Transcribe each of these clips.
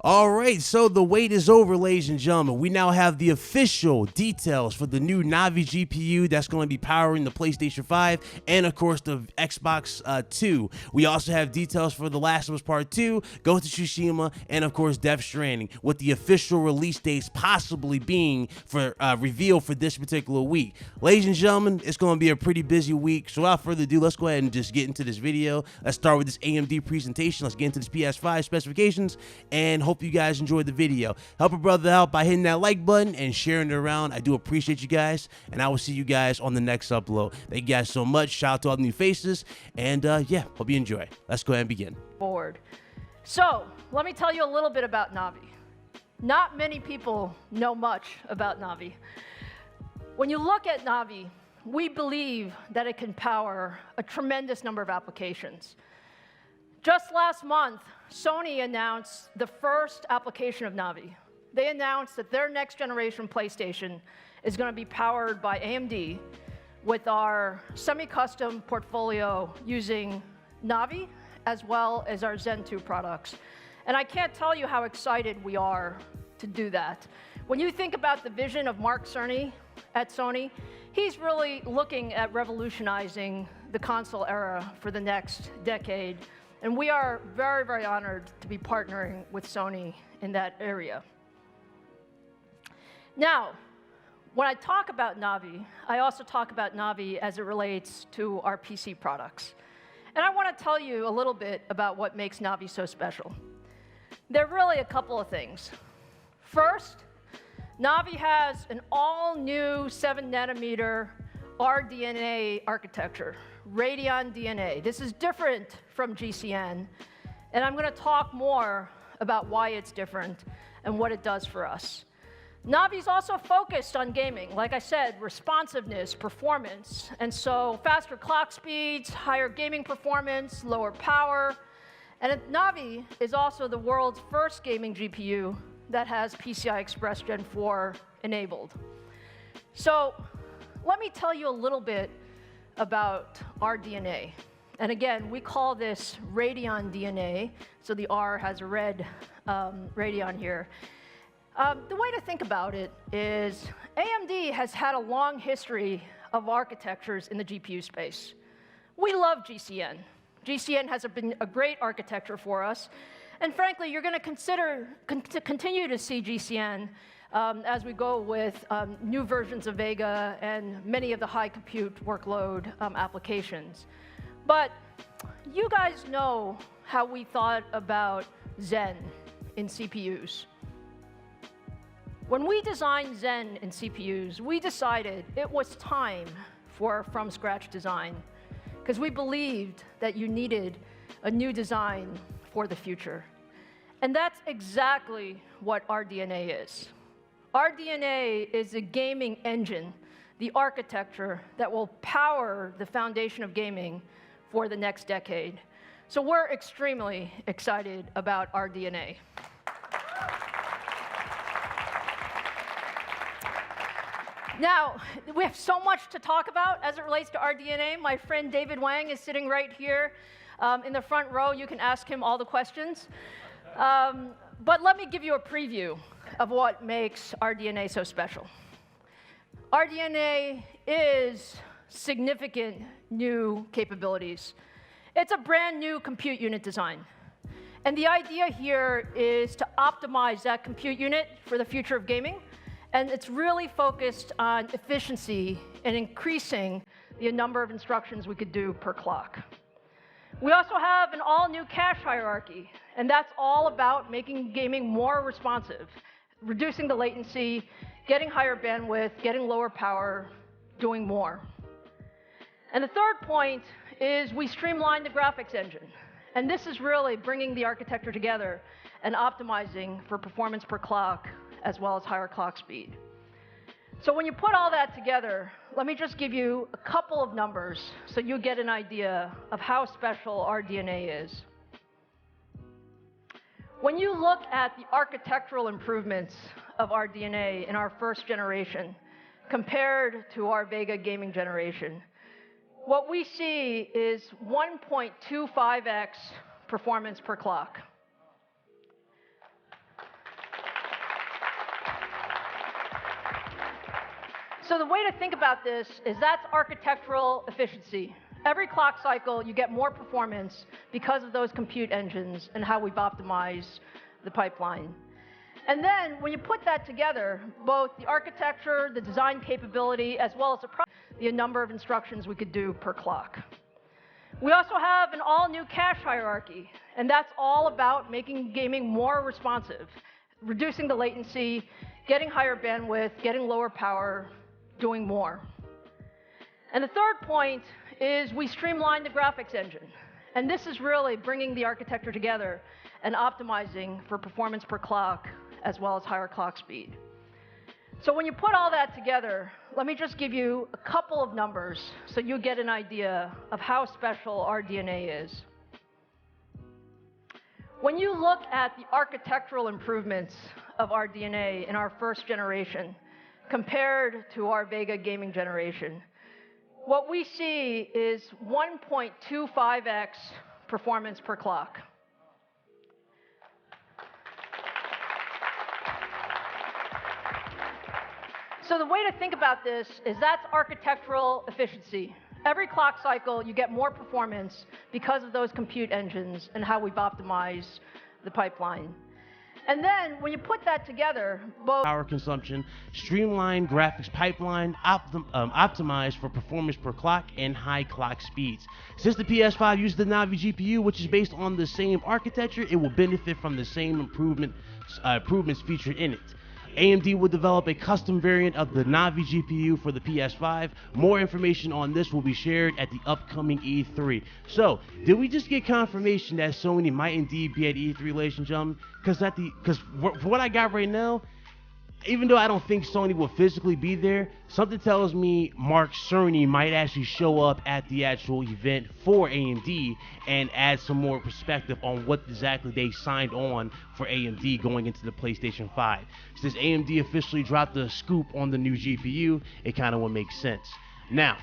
All right, so the wait is over, ladies and gentlemen. We now have the official details for the new Navi GPU that's going to be powering the PlayStation 5 and, of course, the Xbox 2. We also have details for The Last of Us Part 2, Ghost of Tsushima, and, of course, Death Stranding, with the official release dates possibly being for revealed for this particular week. Ladies and gentlemen, it's going to be a pretty busy week, so without further ado, let's go ahead and just get into this video. Let's start with this AMD presentation. Let's get into this PS5 specifications, and hope you guys enjoyed the video. Help a brother out by hitting that like button and sharing it around. I do appreciate you guys, and I will see you guys on the next upload. Thank you guys so much. Shout out to all the new faces, and yeah, hope you enjoy. Let's go ahead and begin. Forward. So let me tell you a little bit about Navi. Not many people know much about Navi. When you look at Navi, we believe that it can power a tremendous number of applications. Just last month, Sony announced the first application of Navi. They announced that their next generation PlayStation is going to be powered by AMD with our semi-custom portfolio using Navi as well as our Zen 2 products. And I can't tell you how excited we are to do that. When you think about the vision of Mark Cerny at Sony, he's really looking at revolutionizing the console era for the next decade. And we are very, very honored to be partnering with Sony in that area. Now, when I talk about Navi, I also talk about Navi as it relates to our PC products. And I want to tell you a little bit about what makes Navi so special. There are really a couple of things. First, Navi has an all-new 7-nanometer RDNA architecture, Radeon DNA. This is different from GCN, and I'm going to talk more about why it's different and what it does for us. Navi's also focused on gaming. Like I said, responsiveness, performance, and so faster clock speeds, higher gaming performance, lower power. And Navi is also the world's first gaming GPU that has PCI Express Gen 4 enabled. So let me tell you a little bit about RDNA. And again, we call this Radeon DNA, so the R has a red Radeon here. The way to think about it is AMD has had a long history of architectures in the GPU space. We love GCN. GCN has been a great architecture for us. And frankly, you're going to continue to see GCN as we go with new versions of Vega and many of the high compute workload applications. But you guys know how we thought about Zen in CPUs. When we designed Zen in CPUs, we decided it was time for from-scratch design because we believed that you needed a new design for the future. And that's exactly what RDNA is. RDNA is a gaming engine, the architecture that will power the foundation of gaming for the next decade. So we're extremely excited about RDNA. Now, we have so much to talk about as it relates to RDNA. My friend David Wang is sitting right here in the front row. You can ask him all the questions. But let me give you a preview of what makes RDNA so special. RDNA is significant new capabilities. It's a brand new compute unit design. And the idea here is to optimize that compute unit for the future of gaming. And it's really focused on efficiency and increasing the number of instructions we could do per clock. We also have an all-new cache hierarchy, and that's all about making gaming more responsive, reducing the latency, getting higher bandwidth, getting lower power, doing more. And the third point is we streamlined the graphics engine. And this is really bringing the architecture together and optimizing for performance per clock as well as higher clock speed. So when you put all that together, let me just give you a couple of numbers so you get an idea of how special RDNA is. When you look at the architectural improvements of RDNA in our first generation compared to our Vega gaming generation, what we see is 1.25x performance per clock. So the way to think about this is that's architectural efficiency. Every clock cycle, you get more performance because of those compute engines and how we've optimized the pipeline. And then when you put that together, both the architecture, the design capability, as well as the number of instructions we could do per clock. We also have an all-new cache hierarchy, and that's all about making gaming more responsive, reducing the latency, getting higher bandwidth, getting lower power, doing more. And the third point is we streamlined the graphics engine. And this is really bringing the architecture together and optimizing for performance per clock as well as higher clock speed. So when you put all that together, let me just give you a couple of numbers so you get an idea of how special our DNA is. When you look at the architectural improvements of our DNA in our first generation compared to our Vega gaming generation, what we see is 1.25x performance per clock. So the way to think about this is that's architectural efficiency. Every clock cycle, you get more performance because of those compute engines and how we've optimized the pipeline. And then when you put that together, both power consumption, streamlined graphics pipeline, optimized for performance per clock and high clock speeds. Since the PS5 uses the Navi GPU, which is based on the same architecture, it will benefit from the same improvements featured in it. AMD will develop a custom variant of the Navi GPU for the PS5. More information on this will be shared at the upcoming E3. So, did we just get confirmation that Sony might indeed be at E3, ladies and gentlemen? Because for what I got right now, even though I don't think Sony will physically be there, something tells me Mark Cerny might actually show up at the actual event for AMD and add some more perspective on what exactly they signed on for AMD going into the PlayStation 5. Since AMD officially dropped the scoop on the new GPU, it kind of would make sense. Now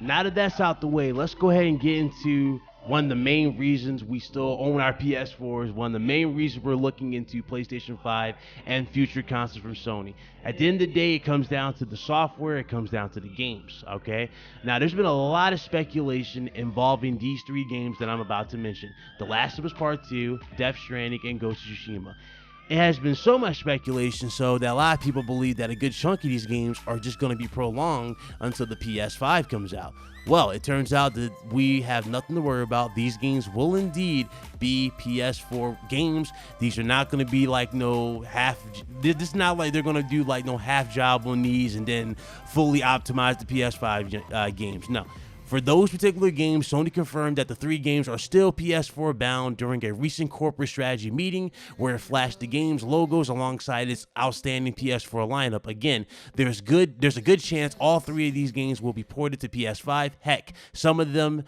that that's out the way, let's go ahead and get into one of the main reasons we still own our PS4s, one of the main reasons we're looking into PlayStation 5 and future consoles from Sony. At the end of the day, it comes down to the software, it comes down to the games, okay? Now, there's been a lot of speculation involving these three games that I'm about to mention. The Last of Us Part 2, Death Stranding, and Ghost of Tsushima. It has been so much speculation so that a lot of people believe that a good chunk of these games are just going to be prolonged until the PS5 comes out. Well, it turns out that we have nothing to worry about. These games will indeed be PS4 games. These are not going to be like no half. This is not like they're going to do like no half job on these and then fully optimize the PS5 games. No. For those particular games, Sony confirmed that the three games are still PS4 bound during a recent corporate strategy meeting where it flashed the game's logos alongside its outstanding PS4 lineup. Again, there's a good chance all three of these games will be ported to PS5. Heck, some of them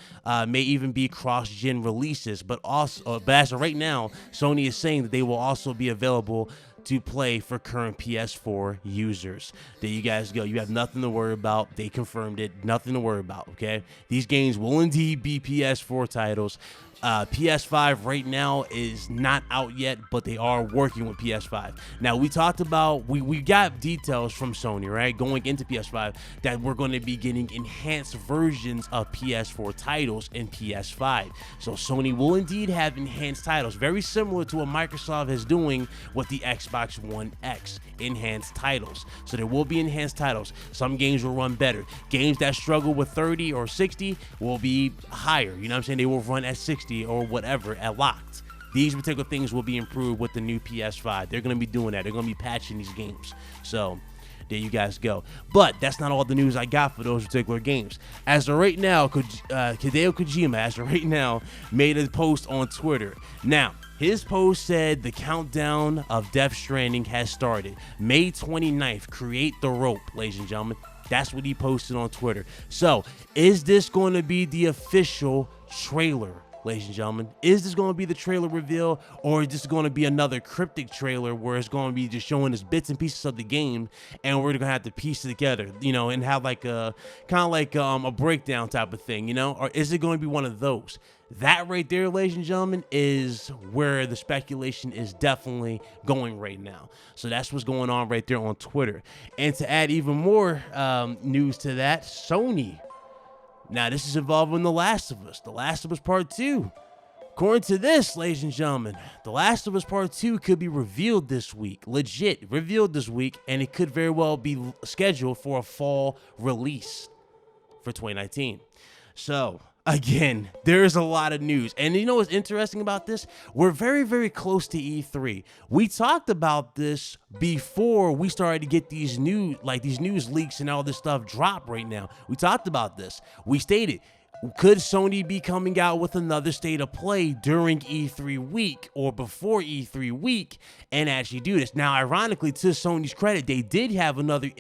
may even be cross-gen releases, but as of right now, Sony is saying that they will also be available to play for current PS4 users. There you guys go. You have nothing to worry about. They confirmed it. Nothing to worry about, okay? These games will indeed be PS4 titles. PS5 right now is not out yet, but they are working with PS5. Now, we talked about, we got details from Sony, right, going into PS5 that we're going to be getting enhanced versions of PS4 titles in PS5. So Sony will indeed have enhanced titles, very similar to what Microsoft is doing with the Xbox One X, enhanced titles. So there will be enhanced titles. Some games will run better. Games that struggle with 30 or 60 will be higher. You know what I'm saying? They will run at 60 or whatever at locked. These particular things will be improved with the new PS5. They're going to be doing that. They're going to be patching these games. So there you guys go. But that's not all the news I got for those particular games. As of right now, Hideo Kojima, as of right now, made a post on Twitter. Now, his post said the countdown of Death Stranding has started. May 29th, create the rope, ladies and gentlemen. That's what he posted on Twitter. So, is this going to be the official trailer, ladies and gentlemen? Is this going to be the trailer reveal, or is this going to be another cryptic trailer where it's going to be just showing us bits and pieces of the game, and we're going to have to piece it together, you know, and have like a kind of like a breakdown type of thing, you know? Or is it going to be one of those? That right there, ladies and gentlemen, is where the speculation is definitely going right now. So that's what's going on right there on Twitter. And to add even more news to that, Sony. Now, this is involving The Last of Us. The Last of Us Part 2. According to this, ladies and gentlemen, The Last of Us Part 2 could be revealed this week. Legit, revealed this week. And it could very well be scheduled for a fall release for 2019. So, again, there is a lot of news. And you know what's interesting about this? We're very, very close to E3. We talked about this before we started to get these news leaks and all this stuff drop right now. We talked about this. We stated, could Sony be coming out with another state of play during E3 week or before E3 week and actually do this? Now, ironically, to Sony's credit, they did have another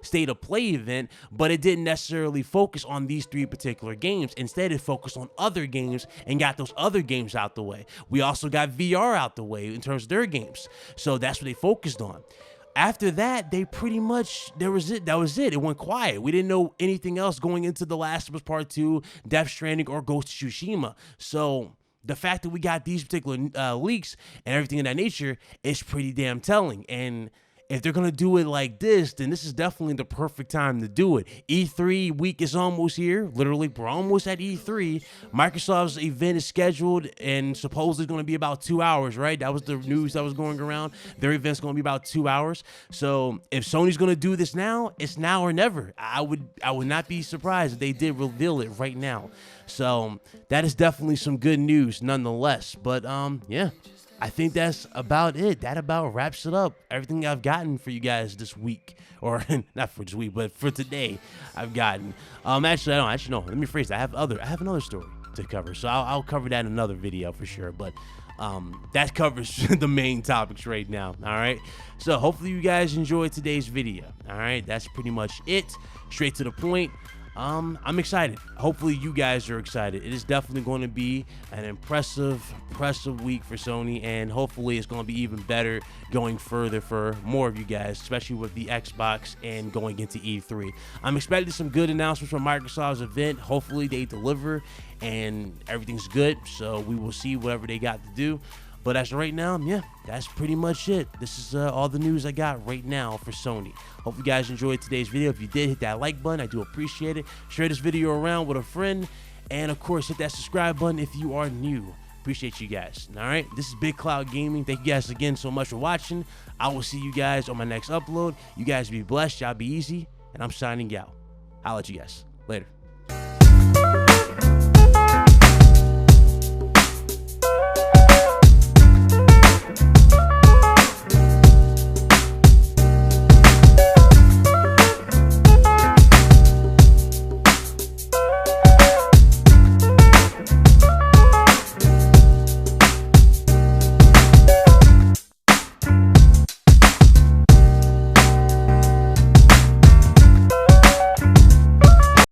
state of play event, but it didn't necessarily focus on these 3 particular games. Instead, it focused on other games and got those other games out the way. We also got VR out the way in terms of their games. So that's what they focused on. After that, they pretty much, that was it. It went quiet. We didn't know anything else going into The Last of Us Part 2, Death Stranding, or Ghost of Tsushima. So the fact that we got these particular leaks and everything of that nature is pretty damn telling. And if they're going to do it like this, then this is definitely the perfect time to do it. E3 week is almost here. Literally, we're almost at E3. Microsoft's event is scheduled and supposedly going to be about 2 hours, right? That was the news that was going around. Their event's going to be about 2 hours. So if Sony's going to do this now, it's now or never. I would not be surprised if they did reveal it right now. So that is definitely some good news nonetheless. But yeah. I think that's about it. That about wraps it up. Everything I've gotten for you guys this week, or not for this week, but for today, I've gotten. Actually, I don't. Actually, no. Let me rephrase that. I have another story to cover, so I'll cover that in another video for sure. But that covers the main topics right now. All right. So hopefully you guys enjoyed today's video. All right. That's pretty much it. Straight to the point. I'm excited. Hopefully you guys are excited. It is definitely going to be an impressive week for Sony, and hopefully it's going to be even better going further for more of you guys, especially with the Xbox and going into E3. I'm expecting some good announcements from Microsoft's event. Hopefully they deliver and everything's good, so we will see whatever they got to do. But as of right now, yeah, that's pretty much it. This is all the news I got right now for Sony. Hope you guys enjoyed today's video. If you did, hit that like button. I do appreciate it. Share this video around with a friend. And, of course, hit that subscribe button if you are new. Appreciate you guys. All right, this is Big Cloud Gaming. Thank you guys again so much for watching. I will see you guys on my next upload. You guys be blessed. Y'all be easy. And I'm signing out. I'll let you guys. Later.